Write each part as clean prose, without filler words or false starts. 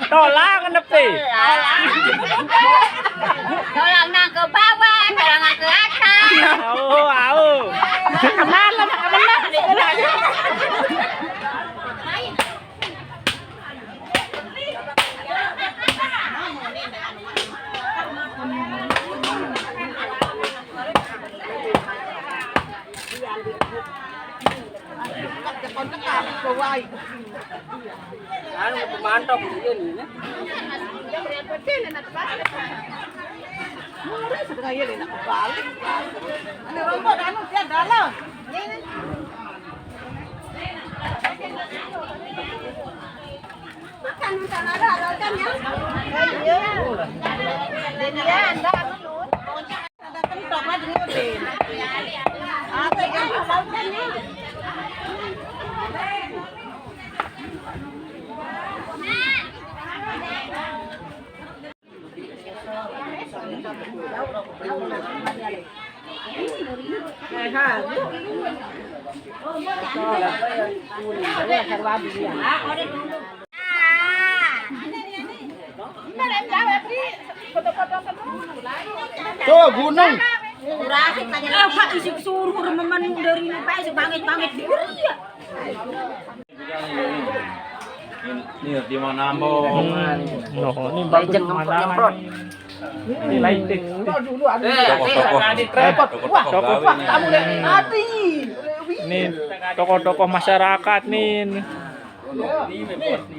Tolak nepi. Tolak nang ke bawah, tolak nang ke atas. Au. Kemana? Mantap ini. Tuh gunung. Pak isi suruh memen dari ini Pak sebanget-banget dia. Ini di mana mau? Ini bagus pemandangan. Ini lighting. Ini tokoh-tokoh masyarakat nih.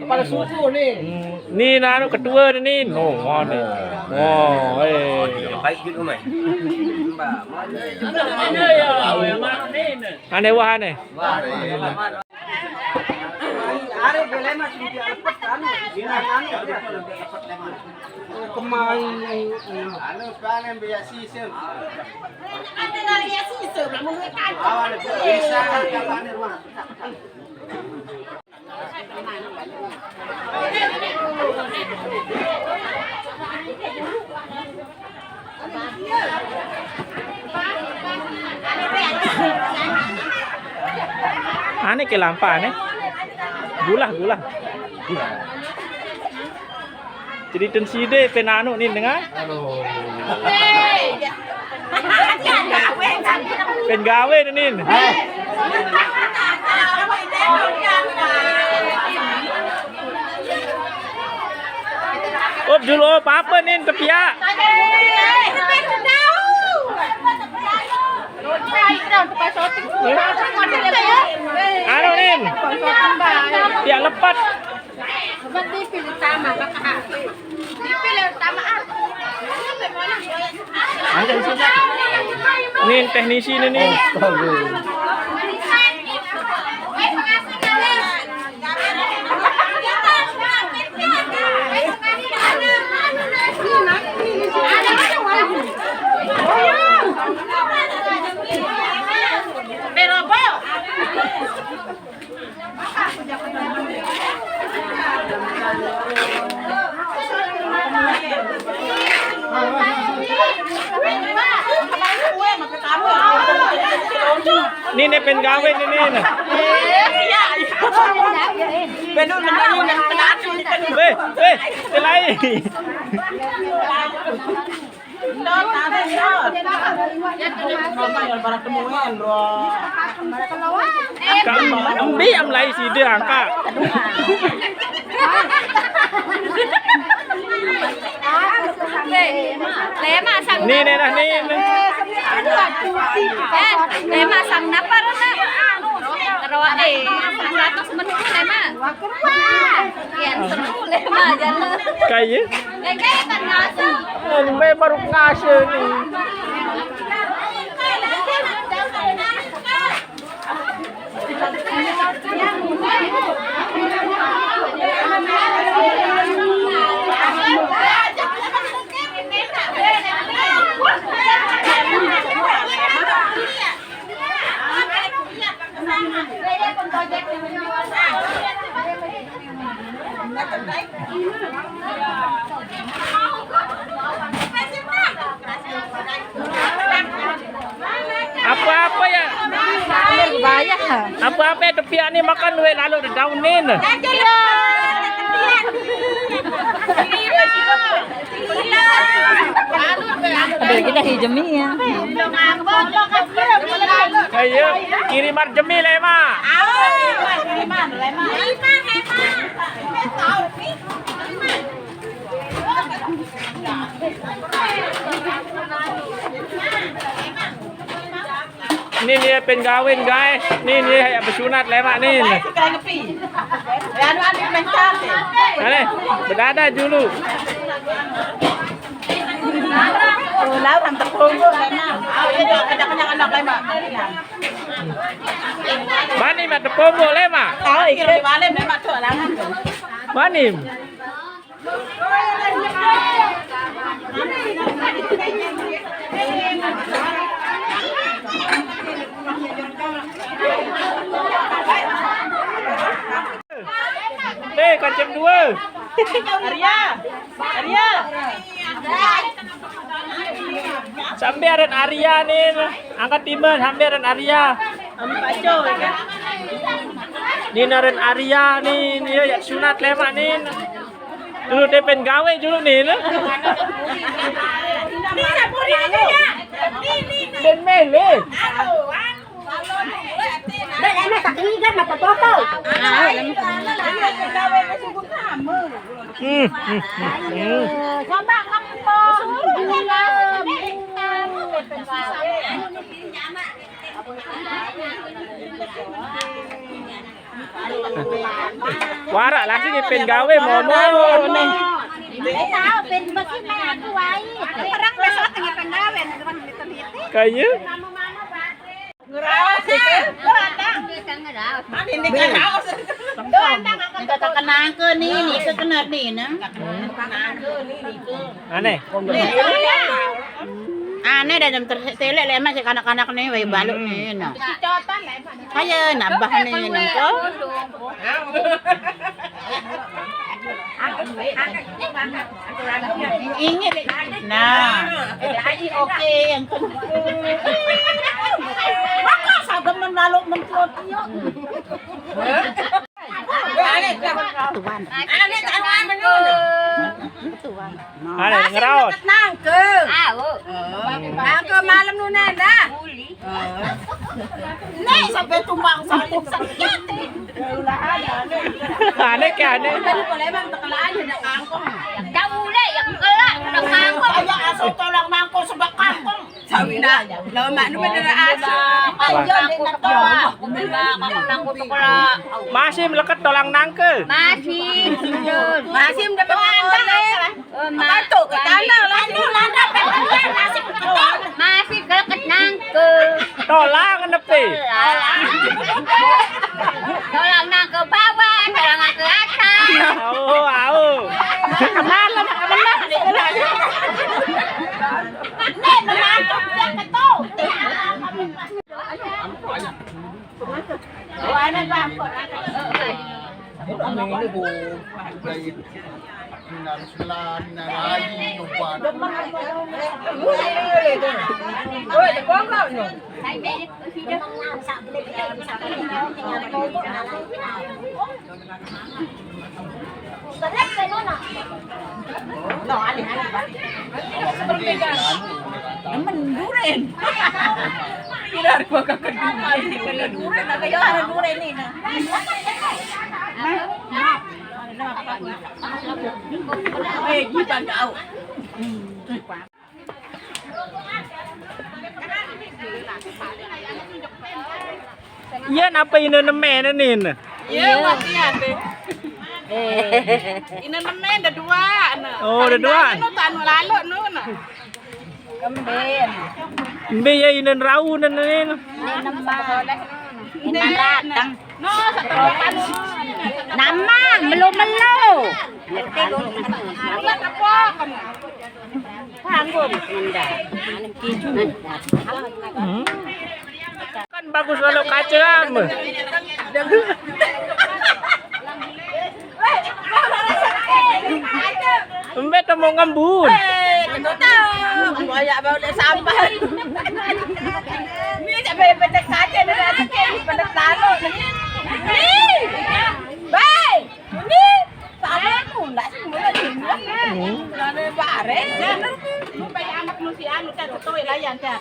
Kepala suku nih. Nih nanu ketua nih. Nih. Baik gitu mah. Aneh wah aneh. Are bele mas dia lepas kan. Kemarin anu panen biasa sisem. Ada lagi ya sisem, mau ngekan. Awal bisa kan rumah. Aneh ke lampa aneh. Gula. Jadi tenside penanu nih dengar. Pen gawe nih. Op dulu apa nih kepia. Anu nih. Ya lepat. Dipilih sama kakak. Dipilih sama Nih teknisi nih. Ini pen gawe ini. Benun menyanyi dan penatu di kan. Selai. Ambi amlai si dia angka. Lema sang Nih dah nih. Lema sang napa rana? Rawa sang 100 menit lema. Kian seru lema jalan. Kayak. Kayak kan ngasih. Ini baru ngasih nih. Apa-apa ya? Banyak ha. Apa-apa tepian ni makan we lalu daunin. Ada kita hijami ya. Ayo, kiriman jemil Ema. Ini dia penggawin guys. Ini dia bersunat lemak nih. Ane, berdada dulu. Manim ada pombo lemak. Manim. Kan jam 2. Arya. Sambiaran Arya nih. Angkat timun sambiaran Arya. Ini naren Arya nih, dia sunat lemak nih. Dulu dia pengen gawe dulu nih. Ben mele. Warak langsung pengen gawe momo nih.เป็นบักที่แม่กูไว้รักไปซอสตั้งแต่gawe Kayaknya. Kenang ke ni ke kena ni nah. Aneh. Aneh dah jam terselek le mas kanak-kanak ni wei baluk ni nah. Kaya nambah ni nangko. Ingat nah. Okey yang maka sabam menlalu mentlotio. Tuan. Aneh tangan menun. Tuan. Aneh ngeraos. Nangke. Nangke malam nu dah. Nih sampai tumbang sakit. Aneh ke aneh. Daule yang kelak udah kangkong. Ayo asal tolong mangkok sebab kangkong. Sawi dah. Lawan mak nu bener asal. Ayo nak tolak. Nangkong sekolah. Masih melekat tolang nangke. Masih. Masih udah mengandang. Masuk ke tanah lalu landa pelan masih ketok. Masih keleket nangke. Tolang nepi. Tolang nangke bawah, tolang ke atas. Au. Kemana kemana? Nih menangkap yang ketok. Ana bangkot. Ini bu, harus lana lagi numpang. Menduren. Kira gua kekeduman di keduren ada yo ada duren ini nah. Gimana kau? Iya, apa ini nemen ini? Iya, masih ada. Ini nemen ada dua. Oh, ada dua. Anu tanu lalu nu. Kemben. Mbe ya ini rau ini. Datang. No, nama melu-melu. Panggung mendak. Kan bagus kalau kacang. Mbe temu ngembun. Itu tahu. Banyak banget sampah. Ini sampai pendek kaca dan pendek lalu. Bye. Ini sama aku enggak sih mulai. Ada bare. kita tuh layan kita.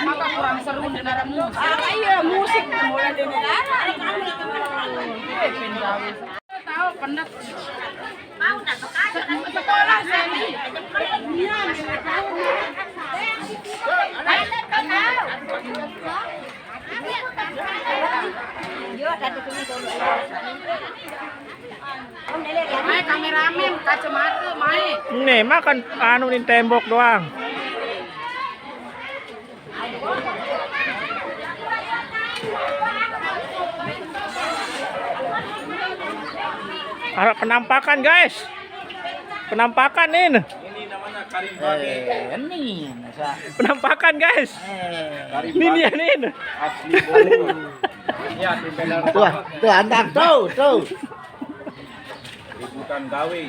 Maka kurang seru dengan musik. Iya musik mulai dengan tahu penat. Mau nak sekolah sini. Mai kameramen kacamata mai. Nih makan anu di tembok doang. Harap penampakan guys. Penampakan ini. Ini namanya Karim Bagi. Ini Penampakan guys. Ini dia nih. Asli bolu. Ya, di benar. tuh antak tuh. Bukan gawe.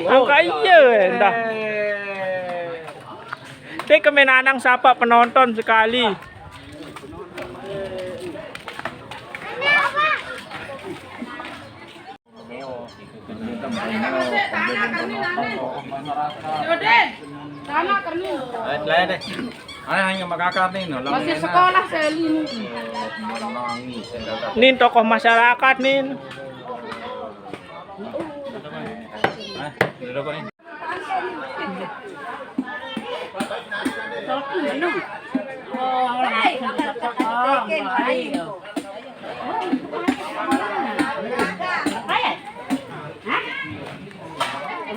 Angka iya dah. Tapi kemenanang sapa penonton sekali. Sama kerni. Lain deh. Hanya makakar nih, Masih sekolah Selin. Menangis. Nin tokoh masyarakat nin. Duduk nih.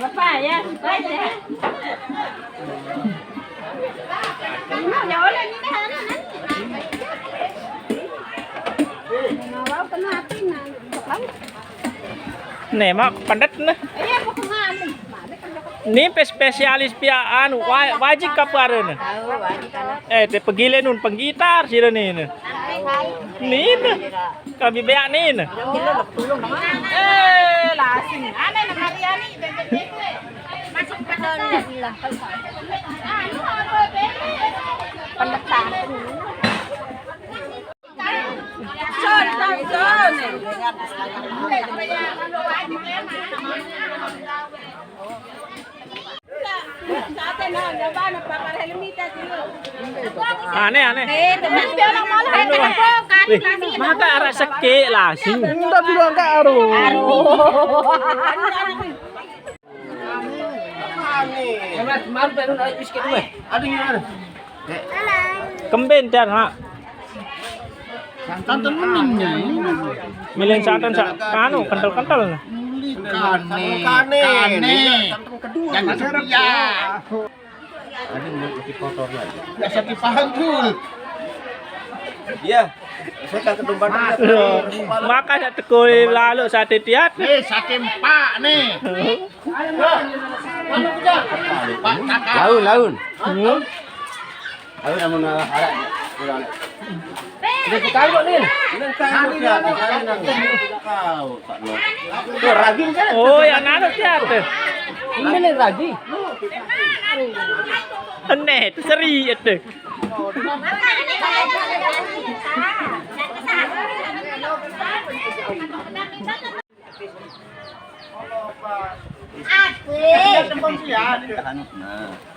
Apa ya? Baik ya. Mau nyala ni dah. Mau kena api nak. Nih mak pandat nih. Iya, mau kena. Ini spesialis piaan wajib kaparan. Tahu wajib kana. Te pegile nun penggitar sila nih. Nih kami beak nih. Lasing. Ana nak hariani masuk ke dalam bilang. Pendekan. Son. Aneh. Maka arah seke lasing. Enggak bilang ke aru. Kemben dan mak. Santan minnya. Milih santan anu kental-kental. Kane. Jangan seria. Ada mulai kotor lagi. Biasa dipanggul. Iya. Saya kan ketumpan. Maka saya tekuli lalu sate tiat. Sate empak nih. Pak kakak. Laun. Laun Hmm. namun ada. Udah dikali nih. Tuh ragi kan? Oh, yang anu tiat. Ini ragi. Aneh, itu seri itu.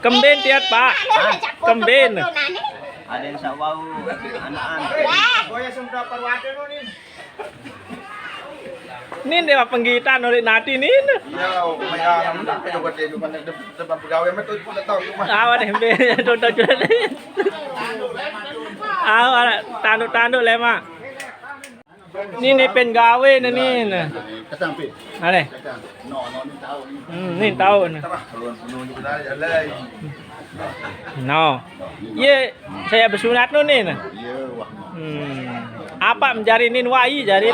Kemben tiat pak. Kemben. Ada yang sawau anak-anak. Ini dia penggitar nulis nanti nih. Awan deh, tonton jual. Awan tanduk lema. Ini pen gawe nih. Kesampi. Ada. No tahu. Nih tahu nih. No. Ye, saya bersunat nih. Iya, wah. Apa menjarinin wai jarin?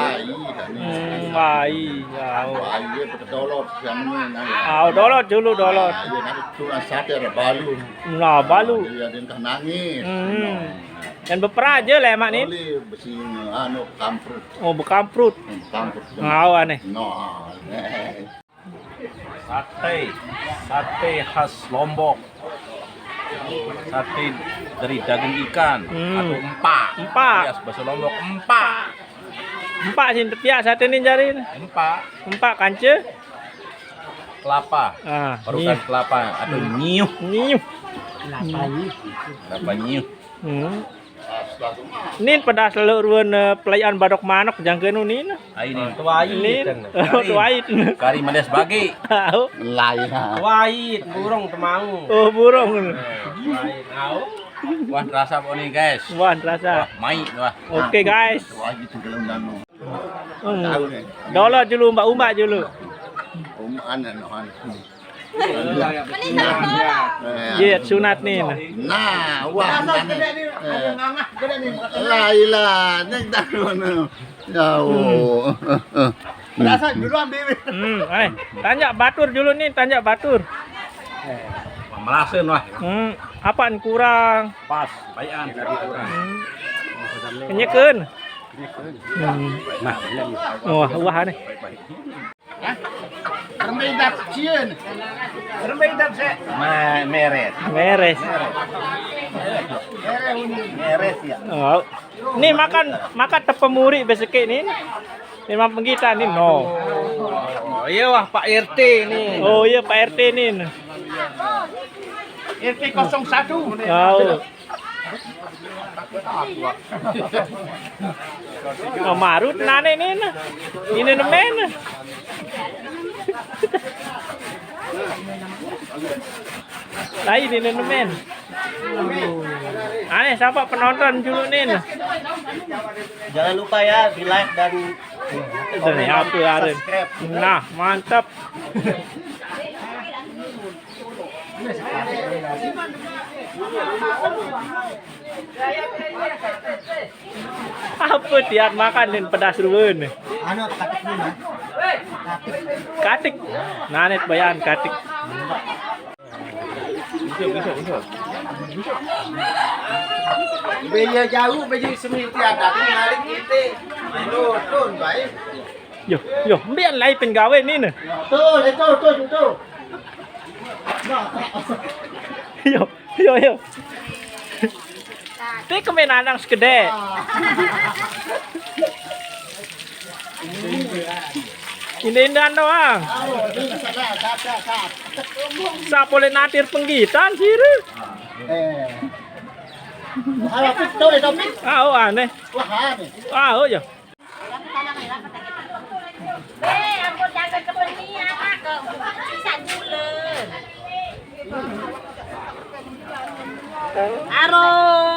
Wai. Iya, dolot yang Ah, dolot dulu dolot. Iya, nanti tulang sate ada balu. Nah, balu. Iya, dia entah nangis. Dan beperaja lah emak nih. Boleh besi anu kamprut. Oh, bekamprut. Kamprut. Ngawa nih. No. Sate khas Lombok. Sate dari daging ikan atau empak. Empak. Yes, bahasa Lombok empak. Empak sih tepiak sate ni jari. Empak Empak kanca. kelapa. Ah, Parutan kelapa atau nyiuh. Niuh. Kelapa nyiuh. Nin pada selalu ruan pelayaan badok manok jangkeun ni. Ini Nin. Tuait. kari mandes bagi. Tahu. Wait, burung temanggung. Oh, burung. Wah, rasa apa nih, guys? Wah, rasa. Mai, wah. Oke, guys. Dolo dulu mbak dulu. Iya, sunat nih. Nah, wah. Laila, nek darono. Jauh. Rasa duluan bibi. Tanya batur dulu nih, tanya batur. Melasen, wah. Apaan kurang? Pas, bayan tadi kurang. Kenyekeun. Wah nih. Rembedak cieun. Rembedak se. Meret. Meres. Meres ya. Oh. Nih makan tepemuri besok nih. Memang penggita nih no. Oh iya wah Pak RT nih. Oh iya Pak RT nih. RT 01. Oh. Oh marut nane nih. Ini nemen. Lain ini nemen. Aneh siapa penonton dulu nih. Jangan lupa ya di like dan Dari apa Aren? Nah, mantap. Apa tiap makanin pedas ruwen? Anu katik dulu. Katik. Nanet bayan katik. Beya jauh beji semiti ada ngarik kita. Tun baik. Yo, mbian lai penggawe ni ne. Tuh. Yo. Ti kemenan nang segede. Ini doang. Sa boleh natir penggitan sih. Harap itu topik. Oh aneh. Wah, aneh. Oh ya. Ampun jaga kepentingan ke sisa bulan.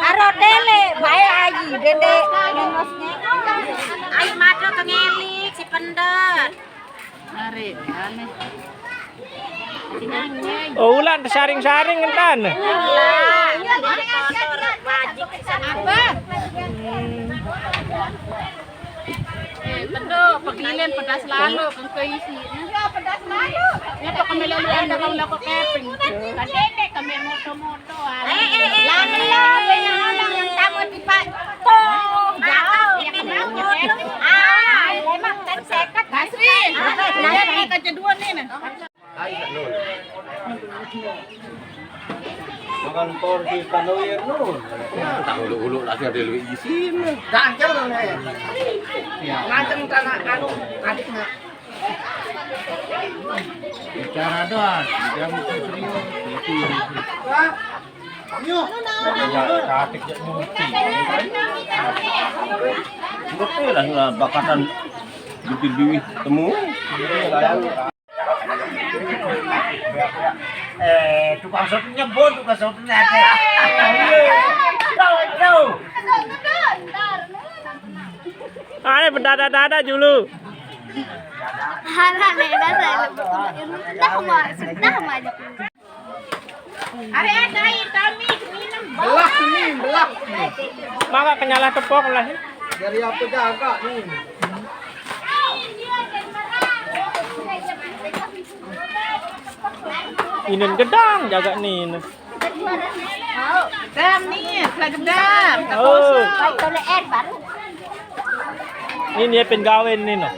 Aro dele bae aji dede ngosnya. Ai maco kengelik si pendet. Mari aneh. Oh ulan saring-saring entan. Lah, wajib apa? Betul, pagilin pedas lalu kung kaisi. Ya pedas lalu. Ito kami laluan na kung lako keping. Kadene kami moto-moto. Lang yang tamu di Pak. Toh, jauh yang moto. Lemang dan sekat. Kasri. Nah, kita keduan ni. makan porsi panoyer nun. Tak ulu-ulu lagi ada lu isin. Gancang nih. Nganceng tanah anu adiknya. Bicara doang, jam serius. Yuk. Katik jak muti. Betul lah bakatan bibi temu. Tukang soto nyebut, tukang soto nyate. Tahu. Aneh berdada-dada dulu. Hala neda saya sudah maju. Are ada air kami minum. Belah. Maka kenyalah tepok lah. Dari apa jaga nih? Inin gedang jaga nih. Dam ni, pelagdam. Oh, Baik tole baru. ini dia penggawin nih no.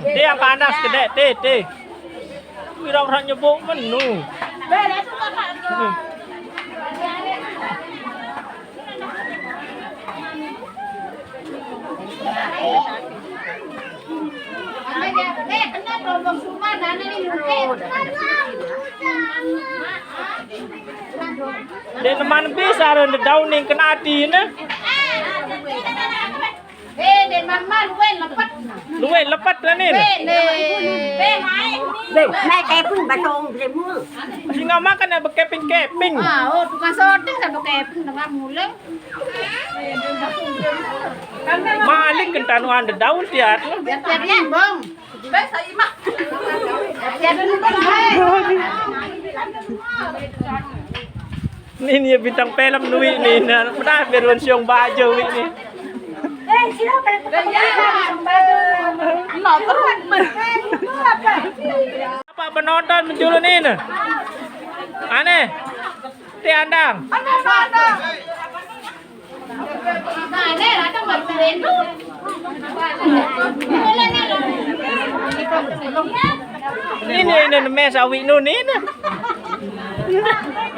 Dia yang panas gede, teh. Wirang orang nyebuk menu. Beres sudah Pak. Dia teman bisa ron daun ning kena adi na. Den mama luwe lepat Luwe lepat lah nin. Nay keping batong di mưa. Singa makan ya bekeping-keping. oh tukang sorting kan keping dengan mulai Malik kentan anda daun tiat. biar bang Nin ya bintang film nui nin. Pernah berun siong baju ini. Apa penonton menjulun ini? Aneh. Ti andang. nah ini ada martirin Ini mes awi nun ini.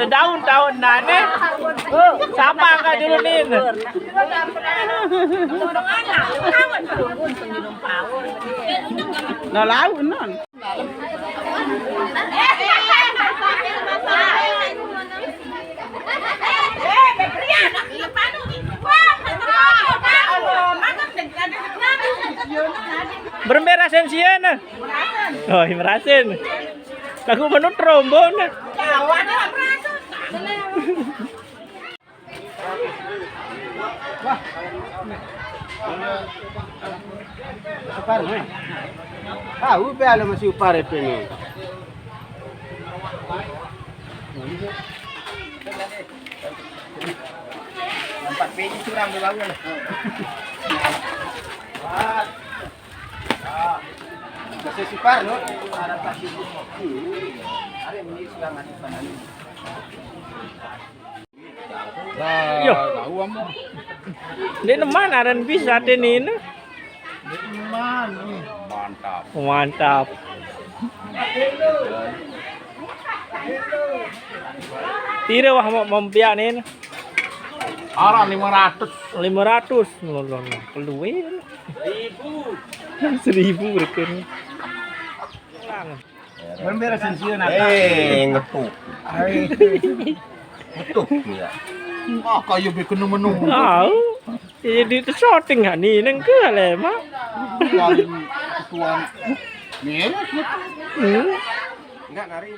Daun tahun nane. Sama ka dulu nin. Nah laun non. Bermerasen siana. Oh, merasen. Lagu menut trombon. Upar nih. Tahu pala masih upar itu nih. Empat biji curang di bawah. Masih upar loh. Ada pasti. Ada ini sudah ngasih panen. Yo. Dia neman aran bisa tenin. Mantap. Mantap. Tira wah mempianin. Arah 500. 500 nolong keluwe 1000 reken. Bermerasen siana. Ngetuk. Ngetuk ya. Ah, kayu bikin menu. Tahu. Jadi itu shooting hani nang ke le mah. Tuan. Nih. Hmm. Enggak nari.